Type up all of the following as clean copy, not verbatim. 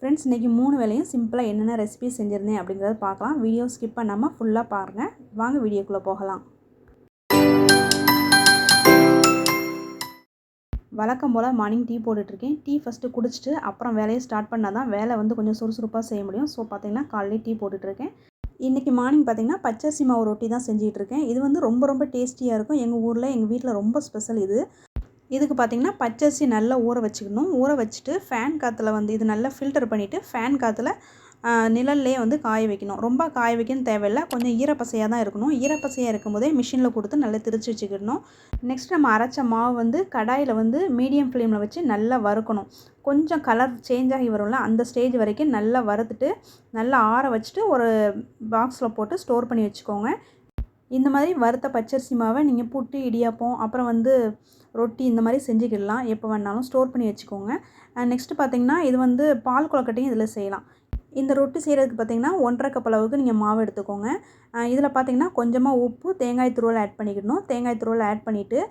Friends இன்றைக்கி 3 வேளையும் சிம்பிளாக என்னென்ன ரெசிபி செஞ்சுருந்தேன் அப்படிங்கிறத பார்க்கலாம். வீடியோ ஸ்கிப் பண்ணாமல் ஃபுல்லாக பாருங்கள். வாங்க வீடியோக்குள்ளே போகலாம். வழக்கம் போல் மார்னிங் டீ போட்டுட்ருக்கேன். டீ ஃபஸ்ட்டு குடிச்சிட்டு அப்புறம் வேலையை ஸ்டார்ட் பண்ணால் தான் வேலை கொஞ்சம் சுறுசுறுப்பாக செய்ய முடியும். ஸோ பார்த்திங்கன்னா காலையிலே டீ போட்டுட்ருக்கேன். இன்றைக்கி மார்னிங் பார்த்திங்கன்னா பச்சரிசி மாவு ரொட்டி தான் செஞ்சிகிட்ருக்கேன். இது ரொம்ப டேஸ்டியாக இருக்கும். எங்கள் ஊரில் எங்கள் வீட்டில் ரொம்ப ஸ்பெஷல் இது. இதுக்கு பார்த்திங்கன்னா பச்சரிசி நல்லா ஊற வச்சுக்கணும். ஊற வச்சுட்டு ஃபேன் காற்றுல இது நல்லா ஃபில்டர் பண்ணிவிட்டு ஃபேன் காற்றுல நிழல்லே காய வைக்கணும். ரொம்ப காய வைக்கணும் தேவையில்லை. கொஞ்சம் ஈரப்பசையாக தான் இருக்கணும். ஈரப்பசையாக இருக்கும்போதே மிஷினில் கொடுத்து நல்லா திரிச்சு வச்சுக்கிடணும். நெக்ஸ்ட் நம்ம அரைச்ச மாவு கடாயில் மீடியம் ஃப்ளேமில் வச்சு நல்லா வறுக்கணும். கொஞ்சம் கலர் சேஞ்ச் ஆகி வரும்ல, அந்த ஸ்டேஜ் வரைக்கும் நல்லா வறுத்துட்டு நல்லா ஆற வச்சுட்டு ஒரு பாக்ஸில் போட்டு ஸ்டோர் பண்ணி வச்சுக்கோங்க. இந்த மாதிரி வறுத்த பச்சரிசி மாவை நீங்கள் புட்டு, இடியாப்பம், அப்புறம் ரொட்டி இந்த மாதிரி செஞ்சுக்கிடலாம். எப்போ வேணாலும் ஸ்டோர் பண்ணி வச்சுக்கோங்க. நெக்ஸ்ட்டு பார்த்திங்கன்னா இது பால் கொழுக்கட்டையும் இதில் செய்யலாம். இந்த ரொட்டி செய்கிறதுக்கு பார்த்திங்கன்னா 1.5 கப் அளவுக்கு நீங்கள் மாவு எடுத்துக்கோங்க. இதில் பார்த்திங்கன்னா கொஞ்சமாக உப்பு, தேங்காய் துருவல் ஆட் பண்ணிக்கிடணும். தேங்காய் துருவல் ஆட் பண்ணிவிட்டு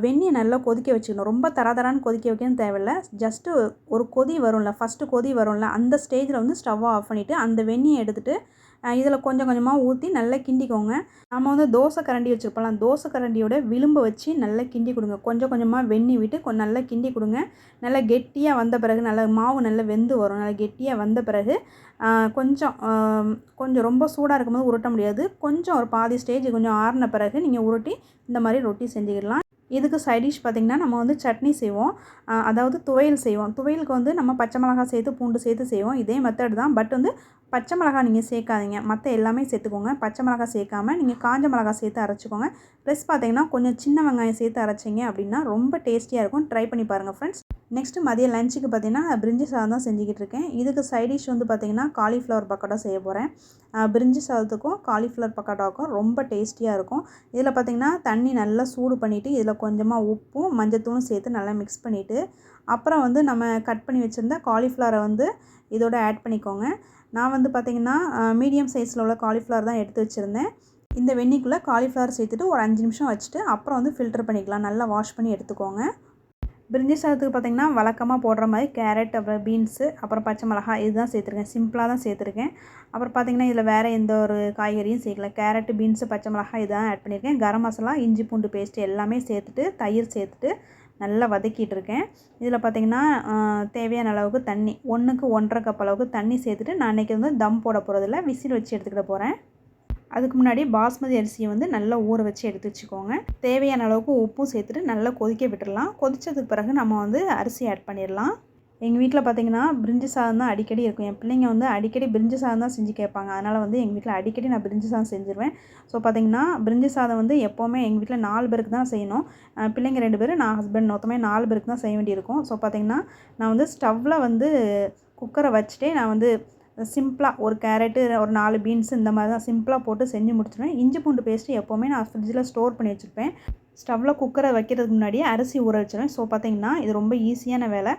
வெந்நியை நல்லா கொதிக்க வச்சுக்கணும். ரொம்ப தராதரான்னு கொதிக்க வைக்கணும் தேவையில்லை. ஜஸ்ட்டு ஒரு கொதி வரும்ல, ஃபஸ்ட்டு கொதி வரும்ல, அந்த ஸ்டேஜில் ஸ்டவ்வை ஆஃப் பண்ணிவிட்டு அந்த வெந்நியை எடுத்துகிட்டு இதில் கொஞ்சம் கொஞ்சமாக ஊற்றி நல்லா கிண்டிக்கோங்க. நம்ம தோசை கரண்டி வச்சுருப்போம், தோசை கரண்டியோட விளிம்பை வச்சு நல்லா கிண்டி கொடுங்க. கொஞ்சம் கொஞ்சமாக வெந்நி விட்டு நல்லா கிண்டி கொடுங்க. நல்லா கெட்டியாக வந்த பிறகு நல்லா மாவு நல்லா வெந்து வரும். நல்லா கெட்டியாக வந்த பிறகு கொஞ்சம் ரொம்ப சூடாக இருக்கும்போது உருட்ட முடியாது. கொஞ்சம் ஒரு பாதி ஸ்டேஜ் கொஞ்சம் ஆறின பிறகு நீங்கள் உருட்டி இந்த மாதிரி ரொட்டி செஞ்சுக்கிடலாம். இதுக்கு சைடிஷ் பார்த்திங்கன்னா நம்ம சட்னி செய்வோம், அதாவது துவையல் செய்வோம். துவையலுக்கு நம்ம பச்சை மிளகாய் சேர்த்து பூண்டு சேர்த்து செய்வோம். இதே மெத்தட் தான். பட் பச்சை மிளகாய் நீங்கள் சேர்க்காதீங்க, மற்ற எல்லாமே சேர்த்துக்கோங்க. பச்சை மிளகாய் சேர்க்காமல் நீங்கள் காஞ்ச மிளகாய் சேர்த்து அரைச்சிக்கோங்க. ப்ளஸ் பார்த்திங்கன்னா கொஞ்சம் சின்ன வெங்காயம் சேர்த்து அரைச்சிங்க அப்படின்னா ரொம்ப டேஸ்டியாக இருக்கும். ட்ரை பண்ணி பாருங்கள் ஃப்ரெண்ட்ஸ். நெக்ஸ்ட்டு மதியம் லஞ்சுக்கு பார்த்திங்கன்னா பிரிஞ்சி சாதம் தான் செஞ்சுக்கிட்டு இருக்கேன். இதுக்கு சைடிஷ் பார்த்திங்கன்னா காலிஃப்ளவர் பக்கோடா செய்ய போகிறேன். பிரிஞ்சி சாதத்துக்கும் காலிஃப்ளவர் பக்கோடாவுக்கும் ரொம்ப டேஸ்டியாக இருக்கும். இதில் பார்த்திங்கன்னா தண்ணி நல்லா சூடு பண்ணிவிட்டு இதில் கொஞ்சமாக உப்பும் மஞ்சத்தூளும் சேர்த்து நல்லா மிக்ஸ் பண்ணிவிட்டு அப்புறம் நம்ம கட் பண்ணி வச்சுருந்த காலிஃப்ளவரை இதோட ஆட் பண்ணிக்கோங்க. நான் பார்த்திங்கன்னா மீடியம் சைஸில் உள்ள காலிஃப்ளவர் தான் எடுத்து வச்சுருந்தேன். இந்த வெந்நிக்குள்ளே காலிஃப்ளவர் சேர்த்துட்டு ஒரு 5 நிமிஷம் வச்சுட்டு அப்புறம் ஃபில்டர் பண்ணிக்கலாம். நல்லா வாஷ் பண்ணி எடுத்துக்கோங்க. பிரிஞ்சி சாதத்துக்கு பார்த்திங்கன்னா வழக்கமாக போடுற மாதிரி கேரட், அப்புறம் பீன்ஸு, அப்புறம் பச்சை மிளகாய் இதுதான் சேர்த்துருக்கேன். சிம்பிளாக தான் சேர்த்துருக்கேன். அப்புறம் பார்த்திங்கன்னா இதில் வேறு எந்த ஒரு காய்கறியும் சேர்க்கல. கேரட்டு, பீன்ஸு, பச்சை மிளகாய் இதுதான் ஆட் பண்ணியிருக்கேன். கரம் மசாலா, இஞ்சி பூண்டு பேஸ்ட்டு எல்லாமே சேர்த்துட்டு தயிர் சேர்த்துட்டு நல்லா வதக்கிட்டு இருக்கேன். இதில் பார்த்திங்கன்னா தேவையான அளவுக்கு தண்ணி 1க்கு 1.5 கப் அளவுக்கு தண்ணி சேர்த்துட்டு நான் இன்றைக்கி தம் போட போகிறதில்ல, விசில் வச்சு எடுத்துக்கிட போகிறேன். அதுக்கு முன்னாடி பாஸ்மதி அரிசியை நல்லா ஊற வச்சு எடுத்து வச்சுக்கோங்க. தேவையான அளவுக்கு உப்பும் சேர்த்துட்டு நல்லா கொதிக்க விட்டுடலாம். கொதித்ததுக்கு பிறகு நம்ம அரிசி ஆட் பண்ணிடலாம். எங்கள் வீட்டில் பார்த்திங்கன்னா பிரிஞ்சி சாதம் தான் அடிக்கடி இருக்கும். என் பிள்ளைங்க அடிக்கடி பிரிஞ்சி சாதம் தான் செஞ்சு கேட்பாங்க. அதனால் எங்கள் வீட்டில் அடிக்கடி நான் பிரிஞ்சி சாதம் செஞ்சுருவேன். ஸோ பார்த்திங்கன்னா பிரிஞ்சி சாதம் எப்போவுமே எங்கள் வீட்டில் 4 பேருக்கு தான் செய்யணும். பிள்ளைங்க 2 பேர், நான் ஹஸ்பண்ட், மொத்தமே 4 பேருக்கு தான் செய்ய வேண்டியிருக்கும். ஸோ பார்த்திங்கன்னா நான் ஸ்டவ்வில் குக்கரை வச்சுட்டே நான் சிம்பிளாக ஒரு கேரட்டு, ஒரு 4 பீன்ஸு இந்த மாதிரி தான் சிம்பிளாக போட்டு செஞ்சு முடிச்சிடுவேன். இஞ்சி பூண்டு பேஸ்ட்டு எப்போவுமே நான் ஃப்ரிட்ஜில் ஸ்டோர் பண்ணி வச்சுருப்பேன். ஸ்டவ்வில் குக்கரை வைக்கிறதுக்கு முன்னாடியே அரிசி ஊற வச்சுருவேன். ஸோ பார்த்திங்கன்னா இது ரொம்ப ஈஸியான வேலை.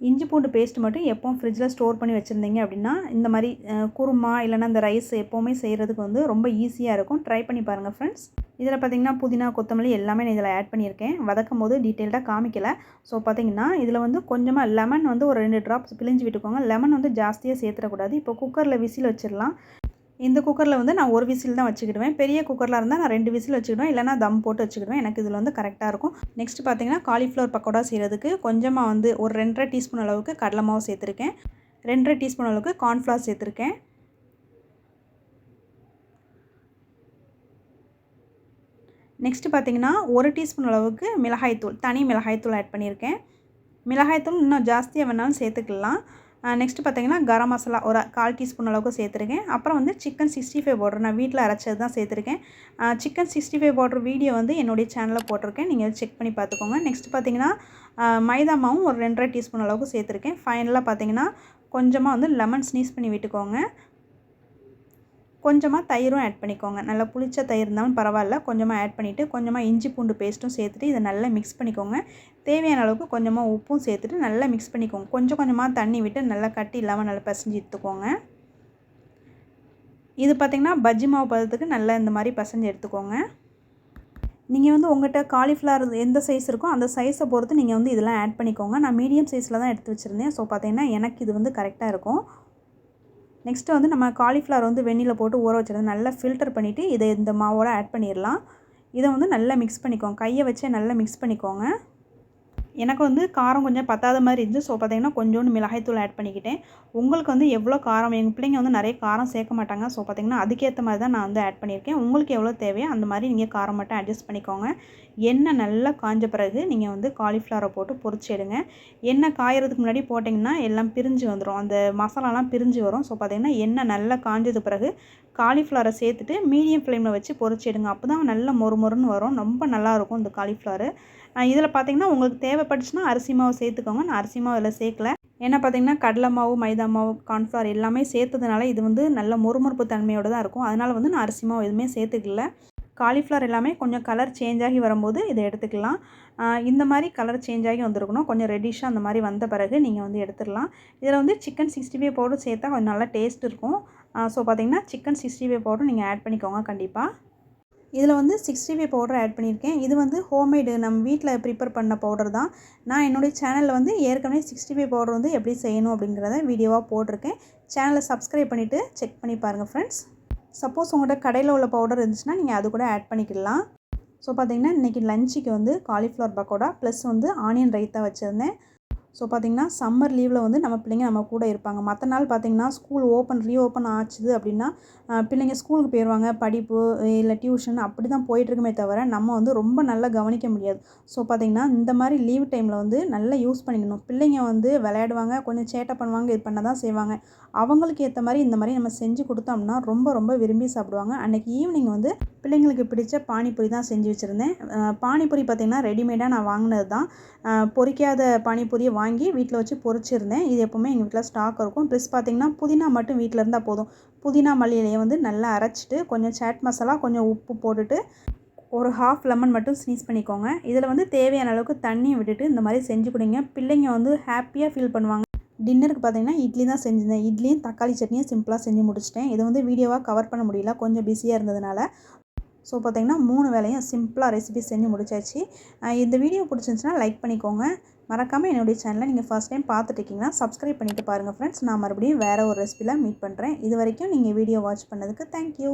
இஞ்சி பூண்டு பேஸ்ட்டு மட்டும் எப்போவும் ஃப்ரிட்ஜில் ஸ்டோர் பண்ணி வச்சுருந்தீங்க அப்படின்னா இந்த மாதிரி குருமா இல்லைனா இந்த ரைஸ் எப்போவுமே செய்கிறதுக்கு ரொம்ப ஈஸியாக இருக்கும். ட்ரை பண்ணி பாருங்கள் ஃப்ரெண்ட்ஸ். இதில் பார்த்திங்கன்னா புதினா, கொத்தமல்லி எல்லாமே நான் இதில் ஆட் பண்ணியிருக்கேன். வதக்கும் போது டீட்டெயில்டாக காமிக்கலை. ஸோ பார்த்திங்கன்னா இதில் கொஞ்சமாக லெமன் ஒரு 2 ட்ராப்ஸ் பிழிஞ்சு விட்டுக்கோங்க. லெமன் ஜாஸ்தியாக சேர்த்துடக்கூடாது. இப்போ குக்கரில் விசில் வச்சிடலாம். இந்த குக்கரில் நான் ஒரு விசில் தான் வச்சுக்கிடுவேன். பெரிய குக்கரில் இருந்தால் நான் 2 விசில் வச்சுக்கிடுவேன், இல்லைனா தம் போட்டு வச்சுக்கிடுவேன். எனக்கு இதில் கரெக்டாக இருக்கும். நெக்ஸ்ட்டு பார்த்திங்கன்னா காலிஃப்ளவர் பக்கோடா செய்கிறதுக்கு கொஞ்சமாக ஒரு 2.5 டீஸ்பூன் அளவுக்கு கடலை மாவு சேர்த்துருக்கேன். 2.5 டீஸ்பூன் அளவுக்கு கார்ன்ஃப்ளவர் சேர்த்துருக்கேன். நெக்ஸ்ட்டு பார்த்திங்கன்னா 1 டீஸ்பூன் அளவுக்கு மிளகாய்த்தூள், தனி மிளகாய்த்தூள் ஆட் பண்ணியிருக்கேன். மிளகாய்த்தூள் இன்னும் ஜாஸ்தியாக வேணாலும் சேர்த்துக்கலாம். நெக்ஸ்ட்டு பார்த்திங்கன்னா கரம் மசாலா ஒரு 1/4 டீஸ்பூன் அளவுக்கு சேர்த்துருக்கேன். அப்புறம் சிக்கன் 65 பவுடர் நான் வீட்டில் அரைச்சது தான் சேர்த்துருக்கேன். சிக்கன் 65 பவுடர் வீடியோ என்னுடைய சேனலில் போட்டிருக்கேன், நீங்கள் செக் பண்ணி பார்த்துக்கோங்க. நெக்ஸ்ட்டு பார்த்திங்கன்னா மைதா மாவும் ஒரு 2.5 டீஸ்பூன் அளவுக்கு சேர்த்துருக்கேன். ஃபைனலாக பார்த்திங்கன்னா கொஞ்சமாக லெமன் ஸ்னீஸ் பண்ணி விட்டுக்கோங்க. கொஞ்சமாக தயிரும் ஆட் பண்ணிக்கோங்க. நல்லா புளிச்ச தயிர் இருந்தாலும் பரவாயில்ல, கொஞ்சமாக ஆட் பண்ணிவிட்டு கொஞ்சமாக இஞ்சி பூண்டு பேஸ்ட்டும் சேர்த்துட்டு இதை நல்லா மிக்ஸ் பண்ணிக்கோங்க. தேவையான அளவுக்கு கொஞ்சமாக உப்பும் சேர்த்துட்டு நல்லா மிக்ஸ் பண்ணிக்கோங்க. கொஞ்சம் கொஞ்சமாக தண்ணி விட்டு நல்லா கட்டி இல்லாமல் நல்லா பிசைஞ்சு எடுத்துக்கோங்க. இது பார்த்திங்கன்னா பஜ்ஜி மாவு பதத்துக்கு நல்லா இந்த மாதிரி பிசைஞ்சு எடுத்துக்கோங்க. நீங்கள் வந்து உங்கள்கிட்ட காலிஃப்ளவர் எந்த சைஸ் இருக்கோ அந்த சைஸை பொறுத்து நீங்கள் வந்து இதெல்லாம் ஆட் பண்ணிக்கோங்க. நான் மீடியம் சைஸில் தான் எடுத்து வச்சுருந்தேன். ஸோ பார்த்தீங்கன்னா எனக்கு இது வந்து கரெக்டாக இருக்கும். நெக்ஸ்ட்டு வந்து நம்ம காலிஃப்ளவர் வந்து வெந்நீரில் போட்டு ஊற வச்சுருந்தது நல்லா ஃபில்டர் பண்ணிவிட்டு இதை இந்த மாவோட ஆட் பண்ணிடலாம். இதை வந்து நல்லா மிக்ஸ் பண்ணிக்கோங்க. கையை வச்சே நல்லா மிக்ஸ் பண்ணிக்கோங்க. எனக்கு வந்து காரம் கொஞ்சம் பத்தாத மாதிரி இருந்துச்சு. ஸோ பார்த்தீங்கன்னா கொஞ்சோண்டு மிளகாய்த்தூள் ஆட் பண்ணிக்கிட்டேன். உங்களுக்கு வந்து எவ்வளோ காரம், எங்கள் பிள்ளைங்க வந்து நிறைய காரம் சேர்க்க மாட்டாங்க. ஸோ பார்த்தீங்கன்னா அதுக்கேற்ற மாதிரி தான் நான் வந்து ஆட் பண்ணியிருக்கேன். உங்களுக்கு எவ்வளோ தேவையோ அந்த மாதிரி நீங்கள் காரம் மட்டும் அட்ஜஸ்ட் பண்ணிக்கோங்க. எண்ணெய் நல்லா காஞ்ச பிறகு நீங்கள் வந்து காலிஃப்ளவரை போட்டு பொரிச்சு எடுங்க. எண்ணெய் காயறதுக்கு முன்னாடி போட்டிங்கன்னா எல்லாம் பிரிஞ்சு வந்துடும், அந்த மசாலாலாம் பிரிஞ்சு வரும். ஸோ பார்த்தீங்கன்னா எண்ணெய் நல்லா காஞ்சது பிறகு காலிஃப்ளவரை சேர்த்துட்டு மீடியம் ஃப்ளேமில் வச்சு பொரிச்சு எடுங்க. அப்போ தான் நல்லா மொறுமொறுன்னு வரும். ரொம்ப நல்லாயிருக்கும் இந்த காலிஃப்ளவர். இதில் பார்த்திங்கன்னா உங்களுக்கு தேவைப்பட்டுச்சுன்னா அரிசி மாவு சேர்த்துக்கோங்க. நான் அரிசி மாவு இதில் சேர்க்கல. ஏன்னா பார்த்திங்கன்னா கடலை மாவு, மைதா மாவு, கார்ன்ஃப்ளவர் எல்லாமே சேர்த்ததுனால இது வந்து நல்ல மொறுமொறுப்பு தன்மையோடு தான் இருக்கும். அதனால் வந்து நான் அரிசி மாவு எதுவுமே சேர்த்துக்கல. காலிஃப்ளவர் எல்லாமே கொஞ்சம் கலர் சேஞ்ச் ஆகி வரும்போது இதை எடுத்துக்கலாம். இந்த மாதிரி கலர் சேஞ்ச் ஆகி வந்திருக்கணும். கொஞ்சம் ரெட்டிஷாக அந்த மாதிரி வந்த பிறகு நீங்கள் வந்து எடுத்துடலாம். இதில் வந்து சிக்கன் 65 பவுடர் சேர்த்தா கொஞ்சம் நல்லா டேஸ்ட் இருக்கும். ஸோ பார்த்திங்கன்னா சிக்கன் 65 பவுடர் நீங்கள் ஆட் பண்ணிக்கோங்க கண்டிப்பாக. இதில் வந்து 65 பவுடர் ஆட் பண்ணியிருக்கேன். இது வந்து ஹோம்மேடு நம்ம வீட்டில் ப்ரிப்பேர் பண்ண பவுடர் தான். நான் என்னுடைய சேனலில் வந்து ஏற்கனவே 65 பவுடர் வந்து எப்படி செய்யணும் அப்படிங்கிறத வீடியோவாக போட்டிருக்கேன். சேனலை சப்ஸ்கிரைப் பண்ணிவிட்டு செக் பண்ணி பாருங்கள் ஃப்ரெண்ட்ஸ். சப்போஸ் உங்கள்கிட்ட கடையில் உள்ள பவுடர் இருந்துச்சுன்னா நீங்கள் அது கூட ஆட் பண்ணிக்கலாம். ஸோ பார்த்திங்கன்னா இன்றைக்கி லஞ்சுக்கு வந்து காலிஃப்ளவர் பக்கோடா ப்ளஸ் வந்து ஆனியன் ரைத்தா வச்சுருந்தேன். ஸோ பார்த்திங்கன்னா சம்மர் லீவில் வந்து நம்ம பிள்ளைங்க நம்ம கூட இருப்பாங்க. மற்ற நாள் பார்த்திங்கன்னா ஸ்கூல் ரீஓப்பன் ஆச்சுது அப்படின்னா பிள்ளைங்க ஸ்கூலுக்கு போயிடுவாங்க. படிப்பு இல்லை டியூஷன் அப்படி தான் போயிட்டுருக்குமே தவிர நம்ம வந்து ரொம்ப நல்லா கவனிக்க முடியாது. ஸோ பார்த்திங்கன்னா இந்த மாதிரி லீவ் டைமில் வந்து நல்லா யூஸ் பண்ணிக்கணும். பிள்ளைங்க வந்து விளையாடுவாங்க, கொஞ்சம் சேட்டை பண்ணுவாங்க, இது பண்ண தான் செய்வாங்க. அவங்களுக்கு ஏற்ற மாதிரி இந்த மாதிரி நம்ம செஞ்சு கொடுத்தோம்னா ரொம்ப ரொம்ப விரும்பி சாப்பிடுவாங்க. அன்றைக்கி ஈவினிங் வந்து பிள்ளைங்களுக்கு பிடிச்ச பானிபூரி தான் செஞ்சு வச்சுருந்தேன். பானிபூரி பார்த்திங்கன்னா ரெடிமேடாக நான் வாங்கினது தான். பொரிக்காத பானிபூரியை வாங்கி வீட்டில் வச்சு பொரிச்சிருந்தேன். இது எப்போவுமே எங்கள் வீட்டில் ஸ்டாக் இருக்கும். ப்ளஸ் பார்த்திங்கன்னா புதினா மட்டும் வீட்டில் இருந்தால் போதும். புதினா மல்லி இலையை வந்து நல்லா அரைச்சிட்டு கொஞ்சம் சாட் மசாலா, கொஞ்சம் உப்பு போட்டுட்டு ஒரு ஹாஃப் லெமன் மட்டும் ஸ்னீஸ் பண்ணிக்கோங்க. இதில் வந்து தேவையான அளவுக்கு தண்ணியை விட்டுட்டு இந்த மாதிரி செஞ்சு கொடுங்க. பிள்ளைங்க வந்து ஹாப்பியாக ஃபீல் பண்ணுவாங்க. டின்னருக்கு பார்த்திங்கன்னா இட்லி தான் செஞ்சுருந்தேன். இட்லியும் தக்காளி சட்னியும் சிம்பிளாக செஞ்சு முடிச்சிட்டேன். இதை வந்து வீடியோவாக கவர் பண்ண முடியல, கொஞ்சம் பிஸியாக இருந்ததுனால. ஸோ பார்த்திங்கன்னா 3 வேளையும் சிம்பிளாக ரெசிபி செஞ்சு முடிச்சாச்சு. இந்த வீடியோ பிடிச்சிருந்துச்சுன்னா லைக் பண்ணிக்கோங்க. மறக்காமல் என்னுடைய சேனலை நீங்கள் ஃபர்ஸ்ட் டைம் பார்த்துட்டிங்கன்னா சப்ஸ்கிரைப் பண்ணிவிட்டு பாருங்கள் ஃப்ரெண்ட்ஸ். நான் மறுபடியும் வேறு ஒரு ரெசிபியில் மீட் பண்ணுறேன். இது வரைக்கும் நீங்கள் வீடியோ வாட்ச் பண்ணதுக்கு தேங்க்யூ.